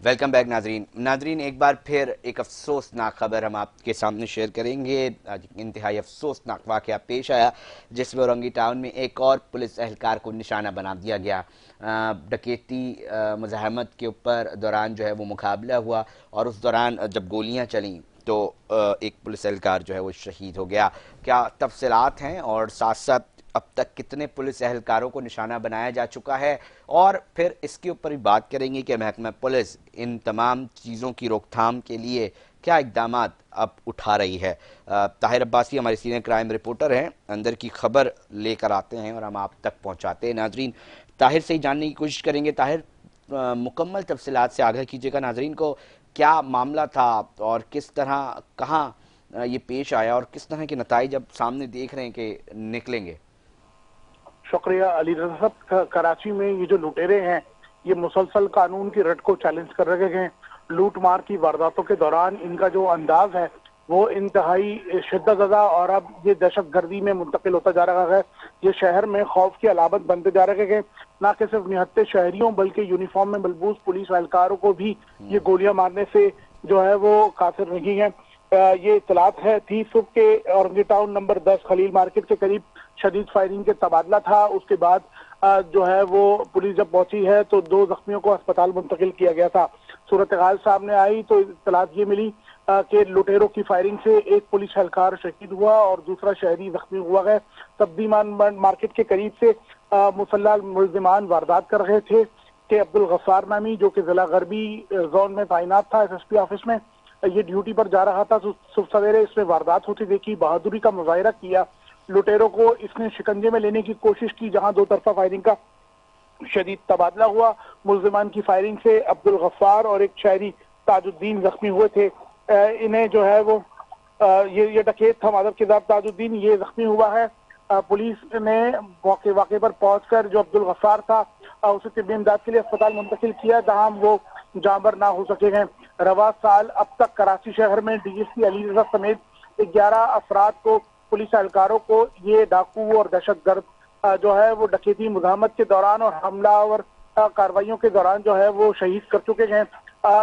Welcome back नाजरीन एक बार फिर एक अफसोसनाक खबर हम आपके सामने शेयर करेंगे। आज इंतहाई अफसोसनाक वाक़या पेश आया जिसमें औरंगी टाउन में एक और पुलिस एहलकार को निशाना बना दिया गया। डकैती मुज़ाहमत के ऊपर दौरान जो है वो मुकाबला हुआ और उस दौरान जब गोलियां चलीं तो एक पुलिस एहलकार जो है वो शहीद हो गया। क्या तफसीलात हैं और साथ साथ अब तक कितने पुलिस एहलकारों को निशाना बनाया जा चुका है, और फिर इसके ऊपर भी बात करेंगे कि महकमा पुलिस इन तमाम चीज़ों की रोकथाम के लिए क्या इकदाम अब उठा रही है। ताहिर अब्बासी हमारे सीनियर क्राइम रिपोर्टर हैं, अंदर की खबर लेकर आते हैं और हम आप तक पहुंचाते हैं। नाजरीन, ताहिर से ही जानने की कोशिश करेंगे। ताहिर, मुकम्मल तफसीलात से आगाह कीजिएगा नाजरीन को, क्या मामला था और किस तरह कहाँ ये पेश आया और किस तरह के नताइज अब सामने देख रहे हैं कि निकलेंगे। शुक्रिया अली रज़ा साहब। कराची में ये जो लुटेरे हैं ये मुसलसल कानून की रट को चैलेंज कर रहे हैं। लूट मार की वारदातों के दौरान इनका जो अंदाज है वो इंतहाई शिद्दतज़दा और अब ये दहशत गर्दी में मुंतकिल होता जा रहा है। ये शहर में खौफ की अलामत बनते जा रहे हैं। न कि सिर्फ निहत्ते शहरियों बल्कि यूनिफॉर्म में मलबूस पुलिस एहलकारों को भी ये गोलियां मारने से जो है वो कासिर नहीं है। ये इतलात है थी सुबह के Orangi Town number 10 Khalil market के करीब शदीद फायरिंग के तबादला था। उसके बाद जो है वो पुलिस जब पहुंची है तो 2 जख्मियों को अस्पताल मुंतकिल किया गया था। सूरत हाल सामने आई तो इतलात ये मिली कि लुटेरों की फायरिंग से एक पुलिस एहलकार शहीद हुआ और दूसरा शहरी जख्मी हुआ है। तब्दीमान मार्केट के करीब से मुसल्लह मुलजिमान वारदात कर रहे थे कि अब्दुल गफ्फार नामी जो कि जिला गरबी जोन में तैनात था SSP ऑफिस में, ये ड्यूटी पर जा रहा था। सुबह सवेरे इसमें वारदात होती देखी, बहादुरी का मुजाहिरा किया। लुटेरों को इसने शिकंजे में लेने की कोशिश की जहां 2 तरफा फायरिंग का शदीद तबादला हुआ। मुलजिमान की फायरिंग से अब्दुल गफ्फार और एक शहरी ताजुद्दीन जख्मी हुए थे। इन्हें जो है वो ये डकैत था मादर किताब ताजुद्दीन, ये जख्मी हुआ है। पुलिस ने वाक़े पर पहुंचकर जो अब्दुल गफ्फार था उसे तिब्बी इमदाद के लिए अस्पताल मुंतकिल किया जहां वो जांबर ना हो सके हैं। रवा साल अब तक कराची शहर में DSP अली रज़ा समेत 11 अफराद को, पुलिस एहलकारों को ये डाकू और दहशतगर्द जो है वो डकैती मुज़ाहमत के दौरान और हमलावर कार्रवाइयों के दौरान जो है वो शहीद कर चुके हैं।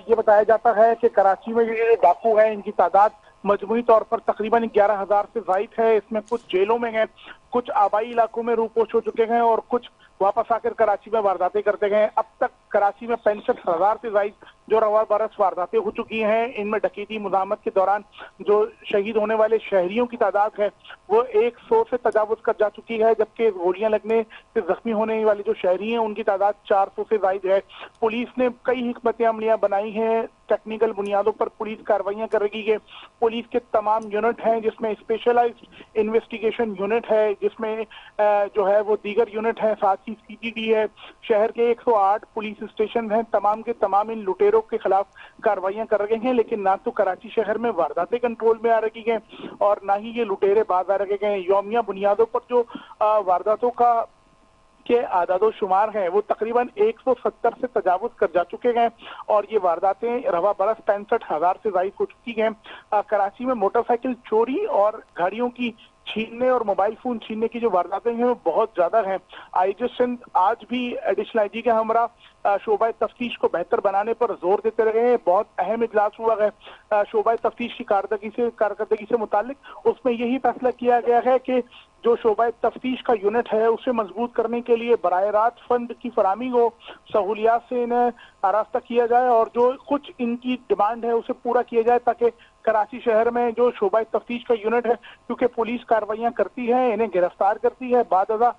ये बताया जाता है कि कराची में ये डाकू हैं, इनकी तादाद मजमूई तौर पर तकरीबन 11,000 से ज़ायद है। इसमें कुछ जेलों में हैं, कुछ आबाई इलाकों में रूपोश हो चुके हैं और कुछ वापस आकर कराची में वारदातें करते हैं। अब तक कराची में 65,000 से ज़ायद जो रवा बरस वारदातें हो चुकी हैं। इनमें डकैती मुज़ाहमत के दौरान जो शहीद होने वाले शहरियों की तादाद है वो 100 से तजावुज़ कर जा चुकी है, जबकि गोलियां लगने से जख्मी होने वाले जो शहरी हैं उनकी तादाद 400 से ज़ायद है। पुलिस ने कई हिकमत अमलियां बनाई हैं, टेक्निकल बुनियादों पर पुलिस कार्रवाइयां कर रही है। पुलिस के तमाम यूनिट हैं जिसमें स्पेशलाइज्ड इन्वेस्टिगेशन यूनिट है, जिसमें जो है वो दीगर यूनिट है, साथ ही CTD है। शहर के 108 पुलिस स्टेशन हैं, तमाम के तमाम इन लुटेरों के खिलाफ कार्रवाइयां कर रहे हैं। लेकिन ना तो कराची शहर में वारदातें कंट्रोल में आ रही हैं और ना ही ये लुटेरे बाज आ रहे हैं। यौमिया बुनियादों पर जो वारदातों का के आदादो शुमार हैं वो तकरीबन 170 से तजावुज कर जा चुके हैं और ये वारदातें रवा बरस 65,000 से ज़ायद हो चुकी हैं। कराची में मोटरसाइकिल चोरी और गाड़ियों की छीनने और मोबाइल फोन छीनने की जो वारदातें हैं वो बहुत ज्यादा हैं। IG सिंध आज भी एडिशनल IG के हमरा शोबा तफ्तीश को बेहतर बनाने पर जोर देते रहे हैं। बहुत अहम इजलास हुआ है शोबा तफ्तीश की कारकर्दगी से मुतालिक। उसमें यही फैसला किया गया है कि जो शोबा तफ्तीश का यूनिट है उसे मजबूत करने के लिए बराह रास्त फंड की फराहमी हो, सहूलियात से इन्हें आरास्ता किया जाए और जो कुछ इनकी डिमांड है उसे पूरा किया जाए ताकि कराची शहर में जो शोबा तफ्तीश का यूनिट है, क्योंकि पुलिस कार्रवाइयां करती है, इन्हें गिरफ्तार करती है, बाद अज़ा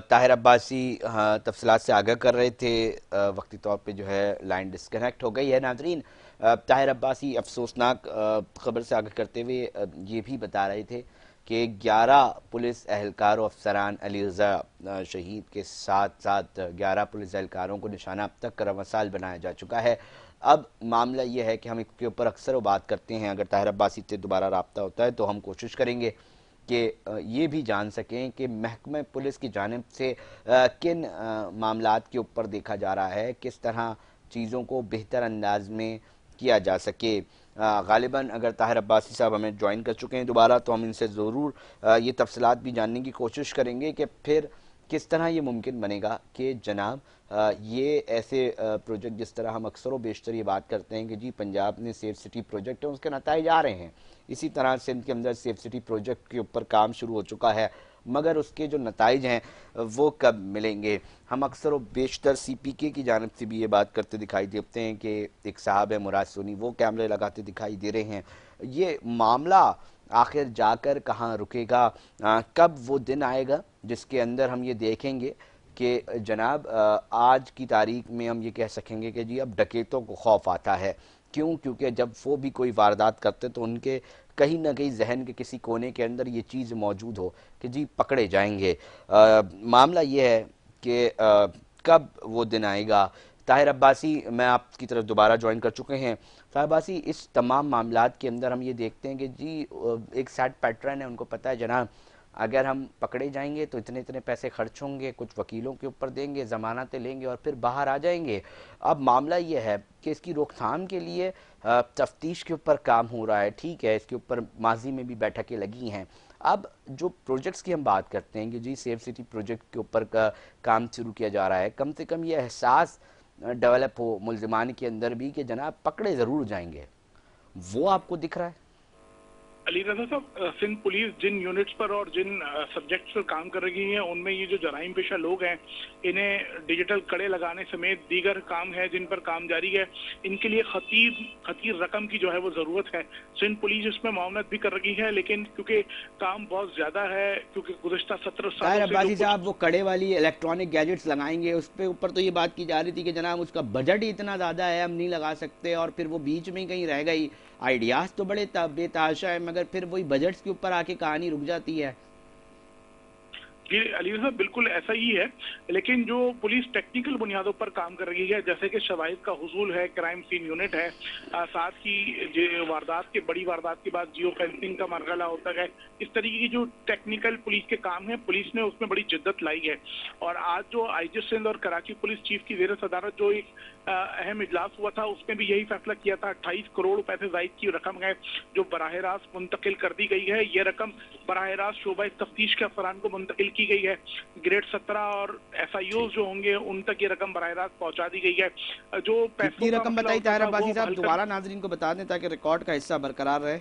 ताहिर अब्बासी तफसीलात से आगाह कर रहे थे। वक्ती तौर पे जो है लाइन डिस्कनेक्ट हो गई है नाजरीन। ताहिर अब्बासी अफसोसनाक खबर से आगाह करते हुए ये भी बता रहे थे कि 11 पुलिस एहलकार और अफसरान अली रज़ा शहीद के साथ साथ 11 पुलिस एहलकारों को निशाना अब तक रवासाल बनाया जा चुका है। अब मामला ये है कि हम इसके ऊपर अक्सर बात करते हैं, अगर ताहिर अब्बासी से दोबारा रब्ता होता है तो हम कोशिश करेंगे कि ये भी जान सकें कि महकमे पुलिस की जानिब से किन मामलात के ऊपर देखा जा रहा है, किस तरह चीज़ों को बेहतर अंदाज में किया जा सके। गालिबन अगर ताहिर अब्बासी साहब हमें ज्वाइन कर चुके हैं दोबारा तो हम इनसे ज़रूर ये तफसीलात भी जानने की कोशिश करेंगे कि फिर किस तरह ये मुमकिन बनेगा कि जनाब ये ऐसे प्रोजेक्ट, जिस तरह हम अक्सर व बेशतर ये बात करते हैं कि जी पंजाब में सेफ सिटी प्रोजेक्ट है, उसके नताइज आ रहे हैं, इसी तरह सिंध के अंदर सेफ सिटी प्रोजेक्ट के ऊपर काम शुरू हो चुका है, मगर उसके जो नताइज हैं वो कब मिलेंगे? हम अक्सर व बेशतर CPK की जानिब से भी ये बात करते दिखाई देते हैं कि एक साहब है मुराद सोनी, वो कैमरे लगाते दिखाई दे रहे हैं। ये मामला आखिर जाकर कहाँ रुकेगा? कब वो दिन आएगा जिसके अंदर हम ये देखेंगे कि जनाब आज की तारीख में हम ये कह सकेंगे कि जी अब डकैतों को खौफ आता है। क्यों? क्योंकि जब वो भी कोई वारदात करते तो उनके कहीं ना कहीं जहन के किसी कोने के अंदर ये चीज़ मौजूद हो कि जी पकड़े जाएंगे। मामला ये है कि कब वो दिन आएगा। ताहिर अब्बासी मैं आपकी तरफ दोबारा ज्वाइन कर चुके हैं। ताहिर अब्बासी, इस तमाम मामलात के अंदर हम ये देखते हैं कि जी एक सेट पैटर्न है, उनको पता है जनाब अगर हम पकड़े जाएंगे तो इतने इतने पैसे खर्च होंगे, कुछ वकीलों के ऊपर देंगे, ज़मानतें लेंगे और फिर बाहर आ जाएंगे। अब मामला ये है कि इसकी रोकथाम के लिए तफ्तीश के ऊपर काम हो रहा है, ठीक है, इसके ऊपर माजी में भी बैठकें लगी हैं। अब जो प्रोजेक्ट्स की हम बात करते हैं कि जी सेफ सिटी प्रोजेक्ट के ऊपर का काम शुरू किया जा रहा है, कम से कम ये एहसास डेवलप हो मुल्ज़िमान के अंदर भी कि जनाब पकड़े ज़रूर जाएंगे, वो आपको दिख रहा है? अली रज़ा साहब, सिंध पुलिस जिन यूनिट्स पर और जिन सब्जेक्ट्स पर काम कर रही है, उनमें ये जो जराइम पेशा लोग हैं, इन्हें डिजिटल कड़े लगाने समेत दीगर काम है जिन पर काम जारी है, इनके लिए खतीर रकम की जो है वो ज़रूरत है। सिंध पुलिस इसमें मामलत भी कर रही है, लेकिन क्योंकि काम बहुत ज़्यादा है, क्योंकि गुज़श्ता 17 सालों अब्बासी साहब, वो कड़े वाली इलेक्ट्रॉनिक गैजेट्स लगाएंगे, उस पे ऊपर तो ये बात की जा रही थी कि जनाब उसका बजट ही इतना ज़्यादा है, हम नहीं लगा सकते, और फिर वो बीच में ही कहीं रह गई। आइडियाज़ तो बड़े बेताशा है, मगर फिर वही बजट्स के ऊपर आके कहानी रुक जाती है। जी अली साहब, बिल्कुल ऐसा ही है, लेकिन जो पुलिस टेक्निकल बुनियादों पर काम कर रही है, जैसे कि शवाहिद का हुसूल है, क्राइम सीन यूनिट है, साथ ही बड़ी वारदात के बाद जियो फेंसिंग का मरहला होता है, इस तरीके की जो टेक्निकल पुलिस के काम है, पुलिस ने उसमें बड़ी जिद्दत लाई है। और आज जो IG सिंध और कराची पुलिस चीफ की ज़ेर सदारत जो एक अहम इजलास हुआ था, उसमें भी यही फैसला किया था। 28 करोड़ रुपए से ज़ायद की रकम है जो बराह रास्त मुंतकिल कर दी गई है। ये रकम बराह रास्त शोबा तफ्तीश के अफसरान को मुंतकिल की गई है। ग्रेड 17 और SIOs जो होंगे उन तक ये रकम बराह रास्त पहुंचा दी गई है। जो कितनी रकम बताई ताहिर अब्बासी साहब, दोबारा नाजरीन को बता दें ताकि रिकॉर्ड का हिस्सा बरकरार रहे।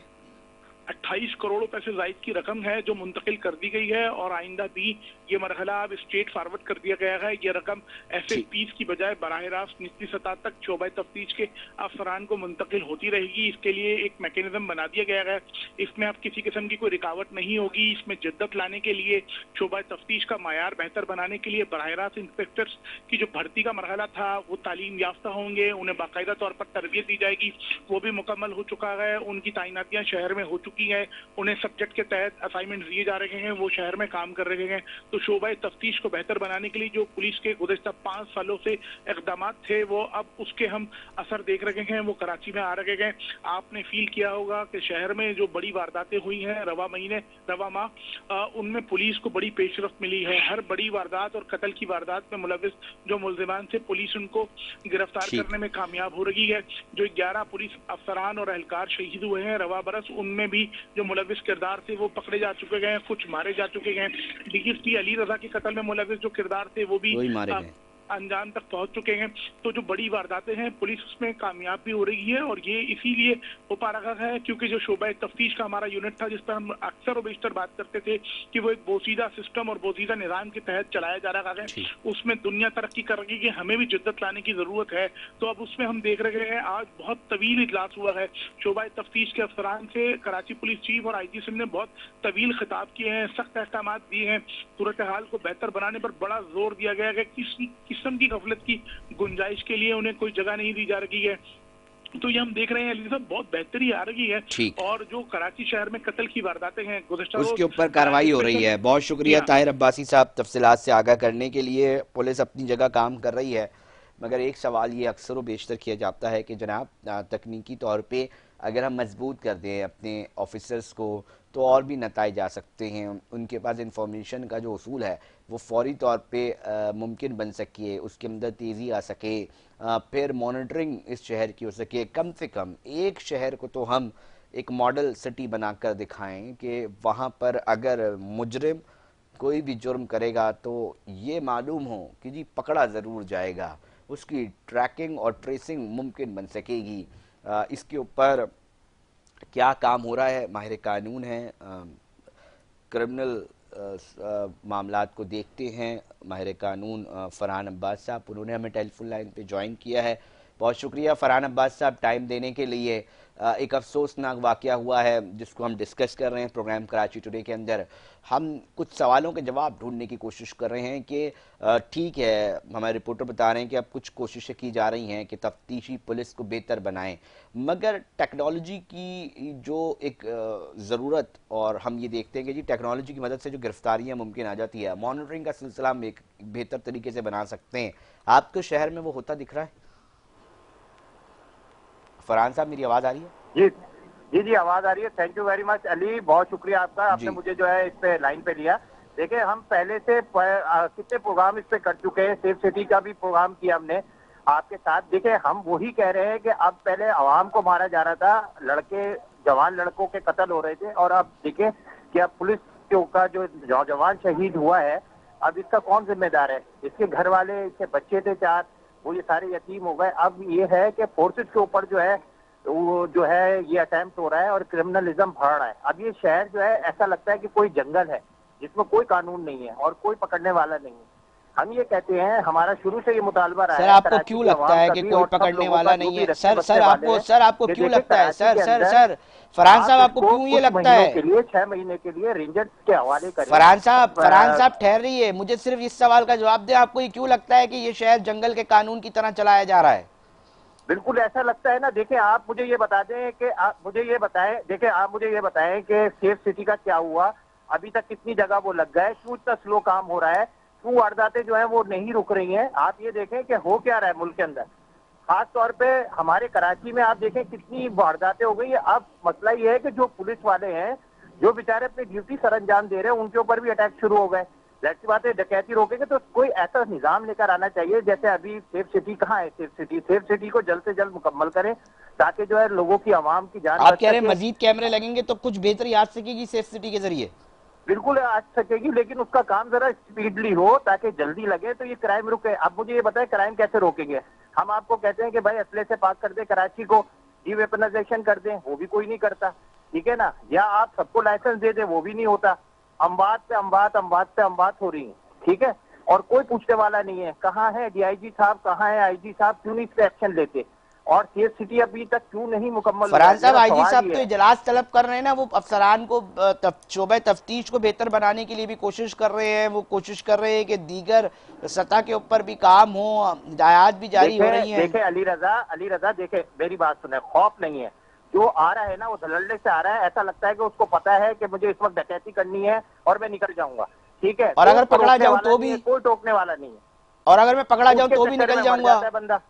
28 करोड़ रुपए से ज़ायद की रकम है जो मुंतकिल कर दी गई है, और आइंदा भी ये मरहला अब स्टेट फॉरवर्ड कर दिया गया है। ये रकम SSPs की बजाय बराह रास्त निचली सतह तक शोबा तफ्तीश के अफसरान को मुंतकिल होती रहेगी। इसके लिए एक मैकेनिज्म बना दिया गया है, इसमें अब किसी किस्म की कोई रुकावट नहीं होगी। इसमें जिद्दत लाने के लिए, शोबा तफ्तीश का मायार बेहतर बनाने के लिए बराह रास्त इंस्पेक्टर्स की जो भर्ती का मरहला था वो तालीम याफ्ता होंगे, उन्हें बाकायदा तौर पर तरबियत दी जाएगी, वो भी मुकम्मल हो चुका है। उनकी तैनातियां शहर में हो चुकी है, उन्हें सब्जेक्ट के तहत असाइनमेंट दिए जा रहे हैं, वो शहर में काम कर रहे हैं। तो शोबा तफ्तीश को बेहतर बनाने के लिए जो पुलिस के गुज़श्ता 5 सालों से इक़दामात थे, वो अब उसके हम असर देख रहे हैं, वो कराची में आ रहे हैं। आपने फील किया होगा कि शहर में जो बड़ी वारदातें हुई हैं रवा माह, उनमें पुलिस को बड़ी पेशरफ्त मिली है। हर बड़ी वारदात और कत्ल की वारदात में मुलविस जो मुल्ज़िमान से पुलिस उनको गिरफ्तार करने में कामयाब हो रही है। जो 11 पुलिस अफसरान और एहलकार शहीद हुए हैं रवा बरस, उनमें भी जो मुलविस किरदार थे वो पकड़े जा चुके हैं, कुछ मारे जा चुके हैं। DSP अली रजा के कत्ल में मुलविस जो किरदार थे वो भी अंजाम तक पहुंच चुके हैं। तो जो बड़ी वारदातें हैं पुलिस उसमें कामयाब भी हो रही है, और ये इसीलिए हो पा रहा है क्योंकि जो शोबा तफ्तीश का हमारा यूनिट था, जिस पर हम अक्सर और बेशतर बात करते थे कि वो एक बोसीदा सिस्टम और बोसीदा निज़ाम के तहत चलाया जा रहा है, उसमें दुनिया तरक्की कर रही है कि हमें भी जिद्दत लाने की जरूरत है। तो अब उसमें हम देख रहे हैं, आज बहुत तवील इजलास हुआ है शोबा तफ्तीश के अफसरान से। कराची पुलिस चीफ और IG सिंध ने बहुत तवील खिताब किए हैं, सख्त अहकाम दिए हैं, सूरत हाल को बेहतर बनाने पर बड़ा जोर दिया गया है। किसी किस्म की गफलत की गुंजाइश के लिए उन्हें कोई जगह नहीं दी जा रही है। तो ये हम देख रहे हैं अली साहब, बहुत बेहतरी आ रही है। और जो कराची शहर में कत्ल की वारदातें हैं उसके ऊपर कार्रवाई हो रही है। बहुत शुक्रिया ताहिर अब्बासी साहब तफसीलात से आगाह करने के लिए। पुलिस अपनी जगह काम कर रही है, मगर एक सवाल ये अक्सर व बेशतर किया जाता है कि जनाब तकनीकी तौर पे अगर हम मजबूत कर दें अपने ऑफिसर्स को तो और भी नताइज आ सकते हैं। उनके पास इंफॉर्मेशन का जो उसूल है वो फौरी तौर पे मुमकिन बन सके, उसके अंदर तेज़ी आ सके, फिर मॉनिटरिंग इस शहर की हो सके। कम से कम एक शहर को तो हम एक मॉडल सिटी बनाकर दिखाएं कि वहाँ पर अगर मुजरिम कोई भी जुर्म करेगा तो ये मालूम हो कि जी पकड़ा ज़रूर जाएगा, उसकी ट्रैकिंग और ट्रेसिंग मुमकिन बन सकेगी। इसके ऊपर क्या काम हो रहा है, माहिर कानून है, क्रिमिनल मामलात को देखते हैं माहिर कानून फरहान अब्बास साहब, उन्होंने हमें टेलीफोन लाइन पे ज्वाइन किया है। बहुत शुक्रिया फरहान अब्बास साहब टाइम देने के लिए। एक अफसोसनाक वाक़या हुआ है जिसको हम डिस्कस कर रहे हैं प्रोग्राम कराची टुडे के अंदर। हम कुछ सवालों के जवाब ढूंढने की कोशिश कर रहे हैं कि ठीक है, हमारे रिपोर्टर बता रहे हैं कि अब कुछ कोशिशें की जा रही हैं कि तफ्तीशी पुलिस को बेहतर बनाएं, मगर टेक्नोलॉजी की जो एक ज़रूरत, और हम ये देखते हैं कि जी टेक्नोलॉजी की मदद से जो गिरफ्तारियां मुमकिन आ जाती है, मॉनिटरिंग का सिलसिला हम एक बेहतर तरीके से बना सकते हैं। आपके शहर में वो होता दिख रहा है? फरहान साहब मेरी आवाज़ आ रही है? जी जी जी, आवाज आ रही है। Thank you very much Ali, बहुत शुक्रिया आपका, आपने मुझे जो है इस पे लाइन पे लिया। देखिए, हम पहले से कितने प्रोग्राम इस पे कर चुके हैं, सेफ सिटी का भी प्रोग्राम किया हमने आपके साथ। देखिए, हम वही कह रहे हैं कि अब पहले आवाम को मारा जा रहा था, लड़के जवान लड़कों के कत्ल हो रहे थे, और अब देखिए कि अब पुलिस का जो जवान शहीद हुआ है, अब इसका कौन जिम्मेदार है? इसके घर वाले, इसके बच्चे थे 4, वो ये सारे यतीम हो गए। अब ये है कि फोर्सेस के ऊपर जो है वो जो है ये अटेम्प्ट हो रहा है और क्रिमिनलिज्म बढ़ रहा है। अब ये शहर जो है ऐसा लगता है कि कोई जंगल है जिसमें कोई कानून नहीं है और कोई पकड़ने वाला नहीं है। हम ये कहते हैं, हमारा शुरू से ये मुतालबा रहा है। सर आपको क्यों लगता है कि कोई पकड़ने वाला नहीं है? सर आपको क्यों लगता है? सर फरहान साहब आपको क्यों ये लगता है? के लिए 6 महीने के लिए रेंजर्स के हवाले करें। फरहान साहब ठहरिए, मुझे सिर्फ इस सवाल का जवाब दें, आपको ये क्यों लगता है कि ये शहर जंगल के कानून की तरह चलाया जा रहा है? बिल्कुल ऐसा लगता है ना। देखिए, आप मुझे ये बता दें कि आप मुझे ये बताएं कि सेफ सिटी का क्या हुआ, अभी तक कितनी जगह वो लग गए, क्यों इतना स्लो काम हो रहा है, क्यों वारदातें जो है वो नहीं रुक रही हैं। आप ये देखें कि हो क्या रहा है मुल्क के अंदर, खास तौर पे हमारे कराची में आप देखें कितनी वारदातें हो गई है। अब मसला ये है कि जो पुलिस वाले हैं, जो बेचारे अपनी ड्यूटी सर अंजाम दे रहे हैं, उनके ऊपर भी अटैक शुरू हो गए। जाहिर बात है, डकैती रोकेंगे तो कोई ऐसा निजाम लेकर आना चाहिए, जैसे अभी सेफ सिटी कहाँ है? सेफ सिटी को जल्द से जल्द मुकम्मल करें ताकि जो है लोगों की, आवाम की जान। आप कह रहे हैं मजीद कैमरे लगेंगे तो कुछ बेहतरी आ सकेगी सेफ सिटी के जरिए? बिल्कुल आ सकेगी, लेकिन उसका काम जरा स्पीडली हो ताकि जल्दी लगे तो ये क्राइम रुके। अब मुझे ये बताएं, क्राइम कैसे रोकेंगे? हम आपको कहते हैं कि भाई असले से पाक कर दे कराची को, डीवेपनाइजेशन कर दें, वो भी कोई नहीं करता, ठीक है ना? या आप सबको लाइसेंस दे दे, वो भी नहीं होता। अमवात पे अमवात हो रही है, ठीक है, और कोई पूछने वाला नहीं है। कहाँ है डीआईजी साहब, कहाँ है आईजी साहब, क्यों नहीं इस पे एक्शन लेते? और सेफ सिटी अभी तक क्यों नहीं मुकम्मल? फरहान साहब, आईजी साहब तो इजलास तलब कर रहे हैं ना, वो अफसरान को शोबे तफ्तीश को बेहतर बनाने के लिए भी कोशिश कर रहे हैं। वो कोशिश कर रहे हैं कि दीगर सतह के ऊपर भी काम हो, हिदायत भी जारी हो रही है। देखे अली रजा, देखे मेरी बात सुने, खौफ नहीं है। जो आ रहा है ना वो धड़ल्ले से आ रहा है, ऐसा लगता है कि उसको पता है कि मुझे इस वक्त डकैती करनी है और मैं निकल जाऊंगा, ठीक है। और अगर पकड़ा जाऊं तो भी कोई टोकने वाला नहीं है, और अगर मैं पकड़ा जाऊं तो भी निकल जाऊंगा बंदा।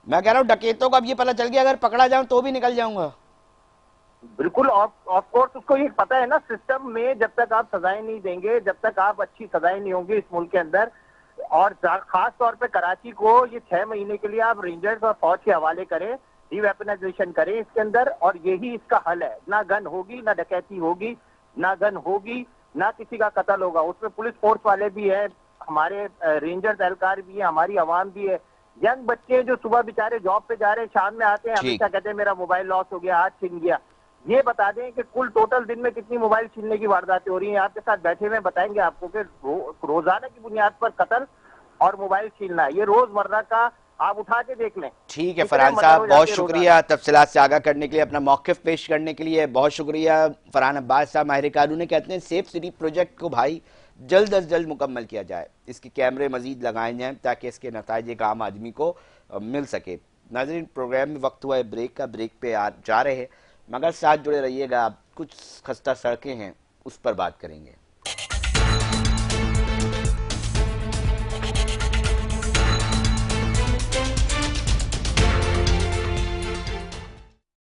मैं कह रहा हूँ डकैतों को अब ये पता चल गया, अगर पकड़ा जाऊं तो भी निकल जाऊंगा। बिल्कुल, ऑफ कोर्स उसको ये पता है ना, सिस्टम में जब तक आप सजाएं नहीं देंगे, जब तक आप अच्छी सजाएं नहीं होंगी इस मुल्क के अंदर, और खास तौर पे कराची को ये 6 महीने के लिए आप रेंजर्स और फौज के हवाले करें, डीवेपनाइजेशन करें इसके अंदर, और यही इसका हल है। ना गन होगी, ना डकैती होगी, ना गन होगी, ना किसी का कत्ल होगा। उसमें पुलिस फोर्स वाले भी है, हमारे रेंजर्स एहलकार भी है, हमारी आवाम भी है, यंग बच्चे जो सुबह बेचारे जॉब पे जा रहे हैं, शाम में आते हैं, हमेशा कहते हैं मेरा मोबाइल लॉस हो गया, हाथ छीन गया। ये बता दें कि कुल टोटल दिन में कितनी मोबाइल छीनने की वारदातें हो रही हैं। आपके साथ बैठे हुए बताएंगे आपको कि रोजाना की बुनियाद पर कत्ल और मोबाइल छीनना, ये रोजमर्रा का आप उठा के देख लें। ठीक है फरहान साहब, बहुत शुक्रिया तफसीलात से आगाह करने के लिए, अपना मौक़िफ़ पेश करने के लिए बहुत शुक्रिया। फरहान अब्बास साहब माहिर कानून कहते हैं सेफ सिटी प्रोजेक्ट को भाई जल्द अज जल्द मुकम्मल किया जाए, इसके कैमरे मजीद लगाए जाएँ ताकि इसके नताइज एक आम आदमी को मिल सके। नाज़रीन, प्रोग्राम में वक्त हुआ है ब्रेक का, ब्रेक पे जा रहे हैं, मगर साथ जुड़े रहिएगा। कुछ खस्ता सड़कें हैं उस पर बात करेंगे।